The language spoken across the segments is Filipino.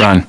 Run.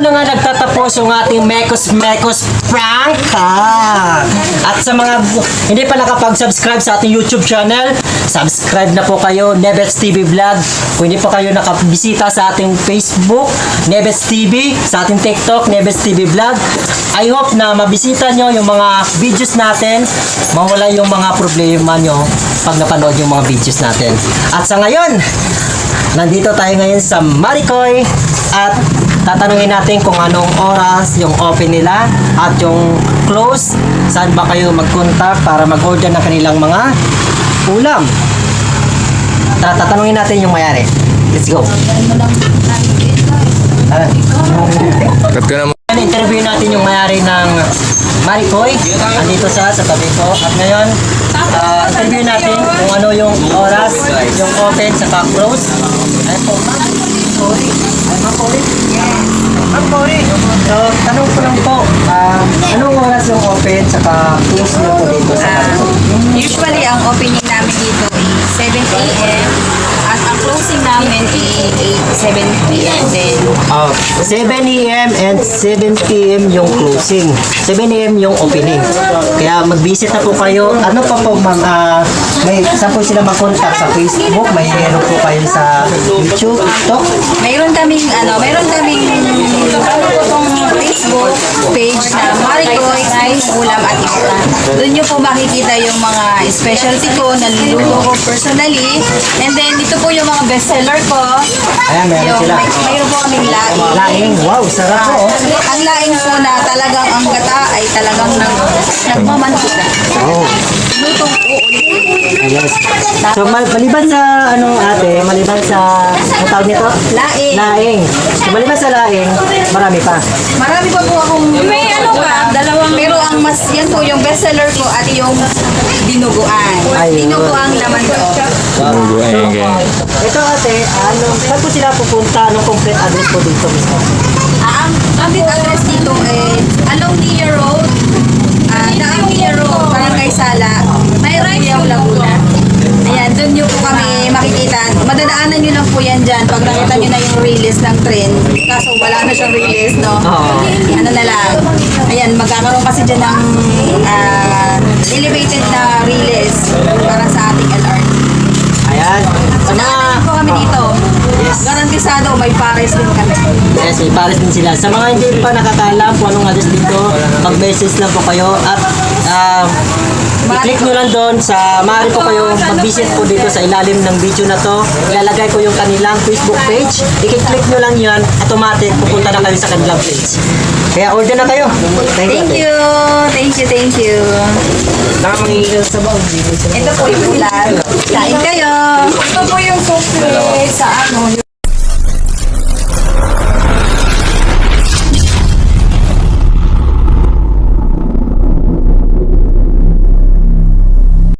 Na nga nagtatapos yung ating Mekos prank At sa mga hindi pa nakapag-subscribe sa ating YouTube channel, subscribe na po kayo, Nebets TV Vlog. Kung hindi pa kayo nakabisita sa ating Facebook, Nebets TV, sa ating TikTok, Nebets TV Vlog, I hope na mabisita nyo yung mga videos natin, mawala yung mga problema nyo pag napanood yung mga videos natin. At sa ngayon, nandito tayo ngayon sa Maricoy at tatanungin natin kung anong oras yung open nila at yung close, saan ba kayo mag-contact para mag-order ng kanilang mga ulam. Tara, tatanungin natin yung mayari. Let's go. Tara. Cut ka naman. interview natin yung mayari ng Maricoy. Andito sa tabi ko. At ngayon, interview natin kung ano yung oras, yung open sa close. Ayun po, Ma'am Cory. Ay, Ma'am Cory? Ma'am Cory. So, tanong ko lang po, anong oras yung open sa close nyo po dito sa Maricoy? Usually, ang opening namin dito is 7 a.m. at ang closing namin is 7 p.m. Then, 7 a.m. and 7 p.m. yung closing. 7 a.m. yung opening. Kaya mag-visit na po kayo. Ano pa po, ma'am? May saan po sila mag-contact sa Facebook? May meron po kayo sa YouTube, TikTok? mayroon kaming Facebook page na Maricoy Ulam at Iba. Doon nyo po makikita yung mga specialty ko, naluluto ko personally. And then, ito po yung mga bestseller ko. Ayan, meron sila. Mayroon po kaming laing. Laing. Wow, sarap po. Ang laing po na talagang ang gata ay talagang nagmamantika. Oh. Lutong uulit. Yes. So, maliban sa, maliban sa, ang tawag nito? Laing. Laing. So, maliban sa laing, marami pa. Marami pa po akong, may dalawang, pero ang mas, yan po yung bestseller ko at yung dinuguan. Ayun. Dinuguan laman loob. Ito saan po sila pupunta? Anong complete address po dito mismo? Ang complete address dito along Nia Road, Daang Nia Road, Barangay Sala, may Riau, Laguna. Ayan, doon nyo po kami makikita. Madadaanan nyo lang po yan dyan pag nakita nyo na yung release ng train. Kaso wala na siyang release, no? Ano na lang. Ayan, magkakaroon kasi dyan ng elevated na release para sa ating LRT. Ayan. Sa mga, Madadaanan po kami dito. Yes. Garantisado, may pares din kami. yes, may pares din sila. Sa mga hindi pa nakakaalam kung anong address dito, mag-message lang po kayo at i-click nyo lang doon sa maaari po kayo mag-visit po dito sa ilalim ng video na to. Ilalagay ko yung kanilang Facebook page. I-click nyo lang yan, automatic pupunta na kayo sa kanilang page. Kaya order na kayo. Thank you. Thank you. Ito po yung ulan. Kain kayo. Ito po yung souffle sa